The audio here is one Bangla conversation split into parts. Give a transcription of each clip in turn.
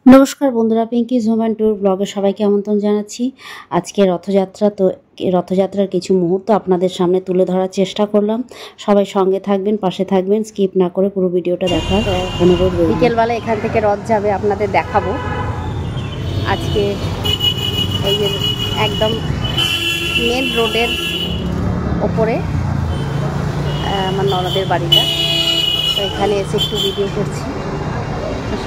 নমস্কার বন্ধুরা, পিঙ্কি জুম অ্যান্ড ট্যুর ব্লগে সবাইকে আমন্ত্রণ জানাচ্ছি। আজকে রথযাত্রা, তো রথযাত্রার কিছু মুহূর্ত আপনাদের সামনে তুলে ধরার চেষ্টা করলাম। সবাই সঙ্গে থাকবেন, পাশে থাকবেন, স্কিপ না করে পুরো ভিডিওটা দেখার অনুরোধ রইল। বিকেলবেলা এখান থেকে রথ যাবে, আপনাদের দেখাবো। আজকে এই যে একদম মেন রোডের ওপরে আমার ননদের বাড়িটা, তো এখানে এসে একটু ভিডিও করছি।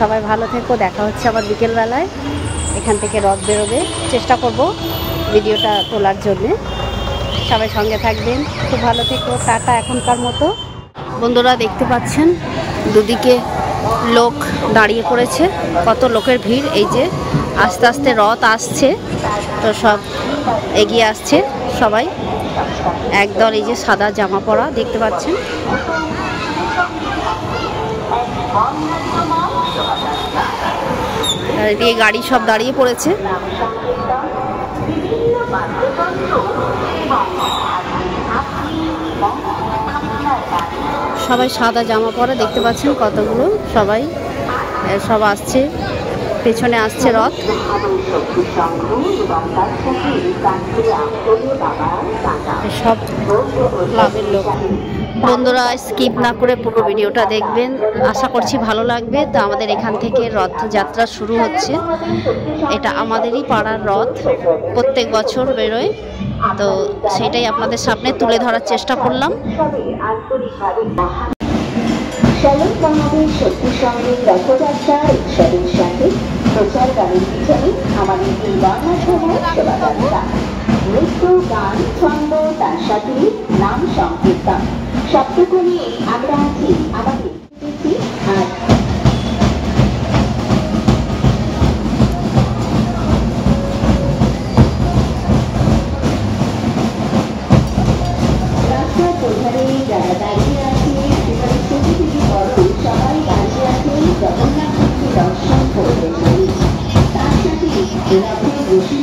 সবাই ভালো থেকো, দেখা হচ্ছে আবার বিকেলবেলায়। এখান থেকে রথ বেরোবে, চেষ্টা করব ভিডিওটা তোলার জন্যে। সবাই সঙ্গে থাকবেন, খুব ভালো থেকো, টাটা এখনকার মতো। বন্ধুরা দেখতে পাচ্ছেন দুদিকে লোক দাঁড়িয়ে পড়েছে, কত লোকের ভিড়। এই যে আস্তে আস্তে রথ আসছে, তো সব এগিয়ে আসছে সবাই একদল। এই যে সাদা জামা পরা দেখতে পাচ্ছেন। এদিকে গাড়ি সব দাঁড়িয়ে পড়েছে। সবাই সাদা জামা পরা দেখতে পাচ্ছেন, কতগুলো সবাই সব আসছে, পেছনে আসছে রথ। সব ক্লাবের লোক। বন্ধুরা স্কিপ না করে পুরো ভিডিওটা দেখবেন, আশা করছি ভালো লাগবে। তো আমাদের এখান থেকে রথযাত্রা শুরু হচ্ছে। এটা আমাদেরই পাড়ার রথ, প্রত্যেক বছর বেরোয়, তো সেটাই আপনাদের সামনে তুলে ধরার চেষ্টা করলাম। রথযাত্রা উৎসবের সাথে প্রচার গানের পিছনে আমাদের এই বর্ণাঢ্য শোভাযাত্রা, নৃত্য, গান, ছন্দ, তার সাথে নাম সংকীর্তন সবটুকু নিয়ে আমরা আছি আমাদের আর রাস্তার প্রধানে যারা দাঁড়িয়ে আছে, সেখানে ছোট থেকে বড় সবাই দাঁড়িয়ে আছে জগন্নাথকে দর্শন করতে। তার সাথে রথে বসে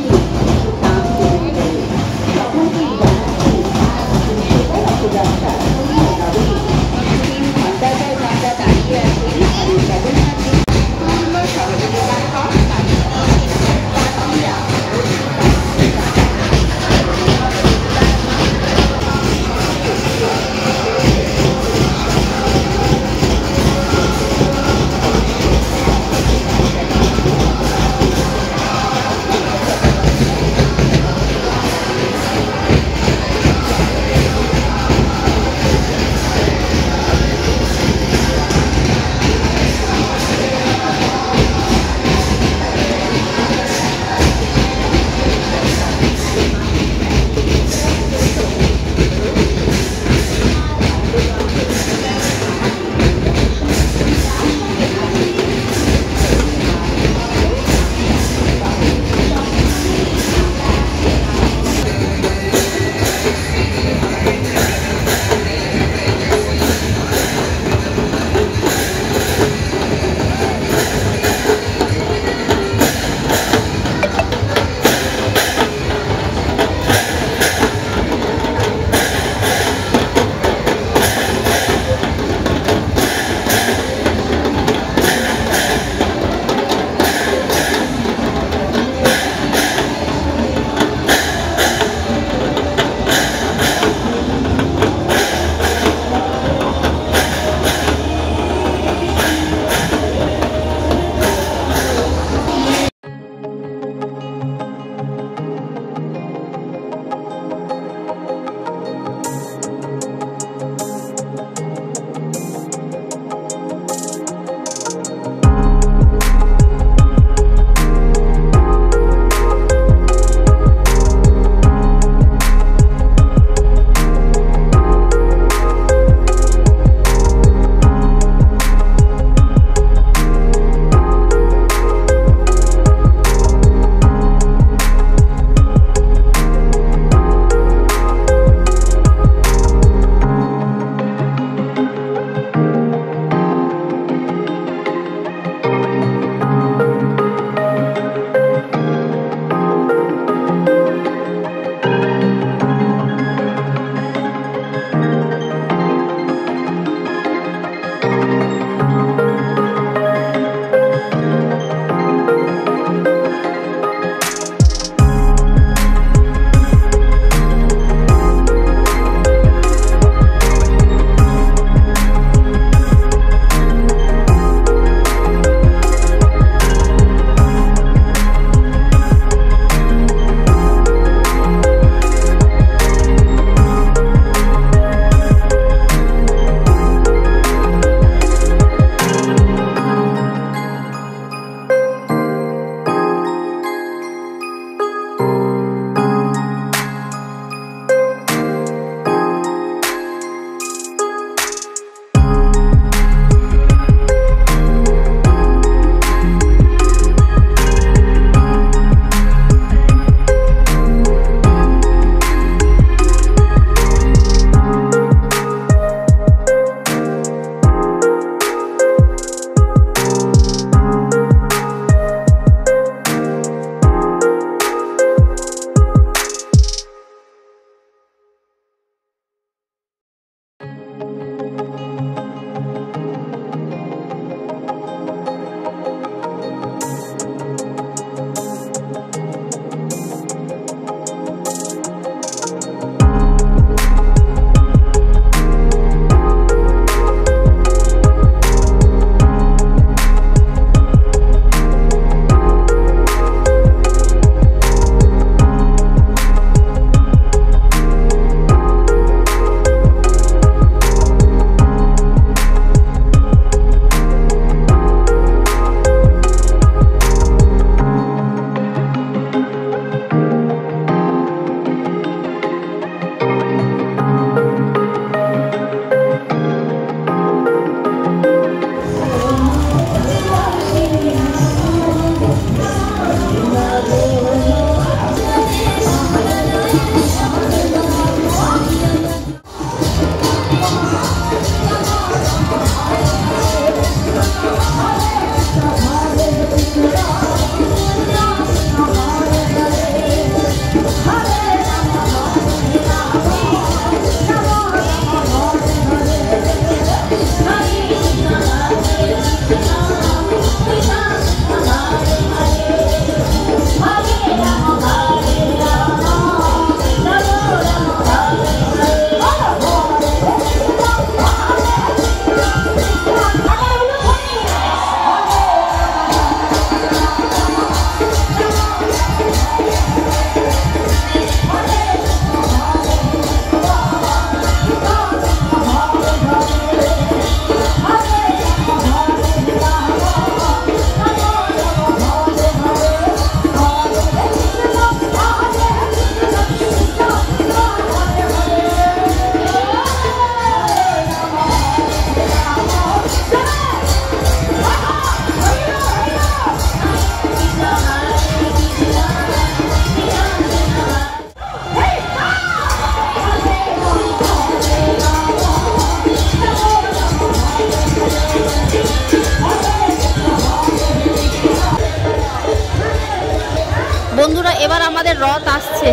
এবার আমাদের রথ আসছে।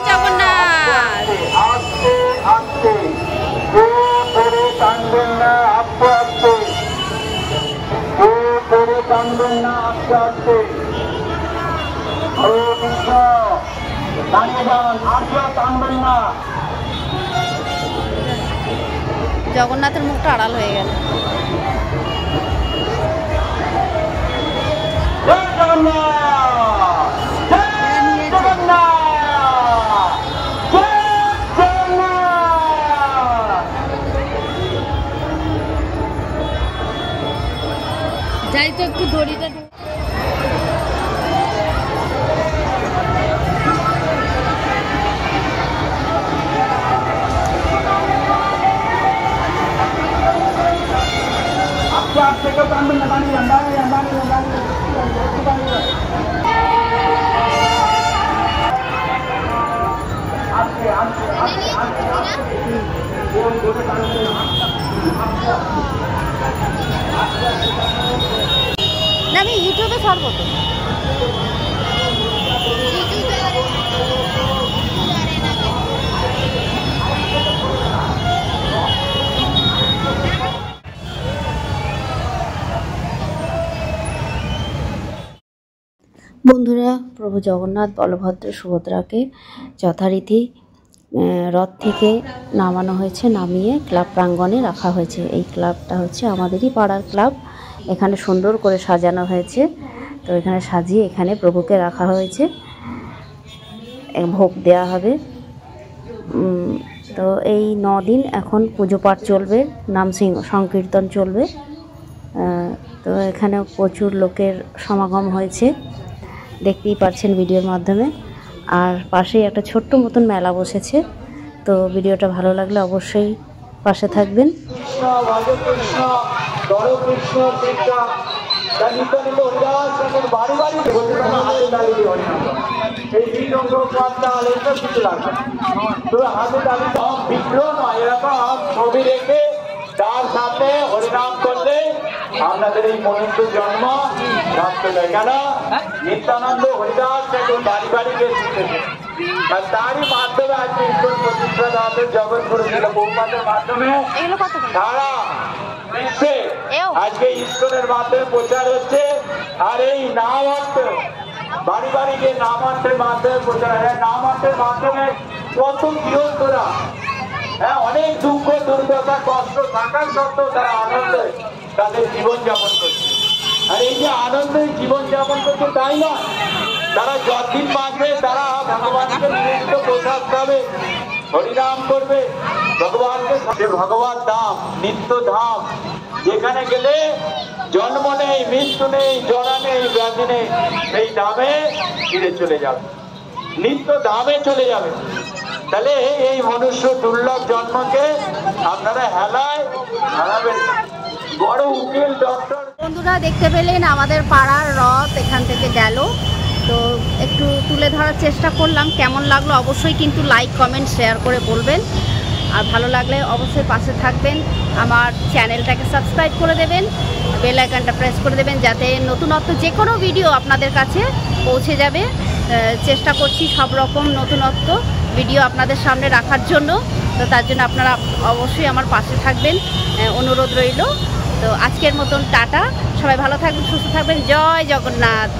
জগন্নাথ জগন্নাথের মুখটা আড়াল হয়ে গেল। যাই তো একটু দড়িটা না, আমি ইউটিউবে ছাড়বো তো। বন্ধুরা, প্রভু জগন্নাথ, বলভদ্র, সুভদ্রাকে যথারীতি রথ থেকে নামানো হয়েছে, নামিয়ে ক্লাব প্রাঙ্গণে রাখা হয়েছে। এই ক্লাবটা হচ্ছে আমাদেরই পাড়ার ক্লাব। এখানে সুন্দর করে সাজানো হয়েছে। তো এখানে সাজিয়ে এখানে প্রভুকে রাখা হয়েছে, ভোগ দেওয়া হবে। তো এই 9 দিন এখন পুজো পাঠ চলবে, নাম সংকীর্তন চলবে। তো এখানে প্রচুর লোকের সমাগম হয়েছে, দেখতেই পাচ্ছেন ভিডিওর মাধ্যমে। আর পাশেই একটা ছোট্ট মতন মেলা বসেছে। তো ভিডিওটা ভালো লাগলে অবশ্যই পাশে থাকবেন। তার সাথে হরিনাম করলে আপনাদের এই মনুষ্য জন্ম প্রাপ্ত হয়। কেন নিত্যানন্দ হরিদাস এখন বাড়ি বাড়ি গেছে, আর তারই মাধ্যমে আজকে ঈশ্বর প্রতিষ্ঠা দাঁড়াতে জগৎগুরু ছিল বহুপাতের মাধ্যমে সারা বিশ্বে আজকে ঈশ্বরের মাধ্যমে প্রচার হচ্ছে। আর এই নাম অর্থ বাড়ি বাড়ি গিয়ে নাম অর্থের মাধ্যমে প্রচার হয়। নাম অর্থের মাধ্যমে কত গৃহস্থরা অনেক দুঃখ দুর্দশা কষ্ট থাকার সত্ত্বেও তারা আনন্দে তাদের জীবনযাপন করছে। আর এই যে আনন্দে জীবনযাপন করছে তাই নয়, তারা যতদিন বাঁচবে তারা ভগবানকে নিয়মিত প্রসাদ খাবে, হরিনাম করবে, ভগবানকে ভগবান ধাম নিত্য ধাম, যেখানে গেলে জন্ম নেই, মৃত্যু নেই, জরা নেই, ব্যাধি নেই, সেই ধামে ফিরে চলে যাবে, নিত্য ধামে চলে যাবে। তাহলে এই মনুষ্য দুর্লভ জন্মকে আপনারা হেলায় হারাবেন। বড় উকিল ডক্টর। বন্ধুরা দেখতে পেলেন আমাদের পাড়ার রথ এখান থেকে গেল। তো একটু তুলে ধরার চেষ্টা করলাম, কেমন লাগলো অবশ্যই কিন্তু লাইক কমেন্ট শেয়ার করে বলবেন। আর ভালো লাগলে অবশ্যই পাশে থাকবেন, আমার চ্যানেলটাকে সাবস্ক্রাইব করে দেবেন, বেল আইকনটা প্রেস করে দেবেন, যাতে নতুনত্ব যে কোনো ভিডিও আপনাদের কাছে পৌঁছে যাবে। চেষ্টা করছি সব রকম নতুনত্ব ভিডিও আপনাদের সামনে রাখার জন্য। তো তার জন্য আপনারা অবশ্যই আমার পাশে থাকবেন, অনুরোধ রইল। তো আজকের মতন টাটা, সবাই ভালো থাকবেন, সুস্থ থাকবেন। জয় জগন্নাথ।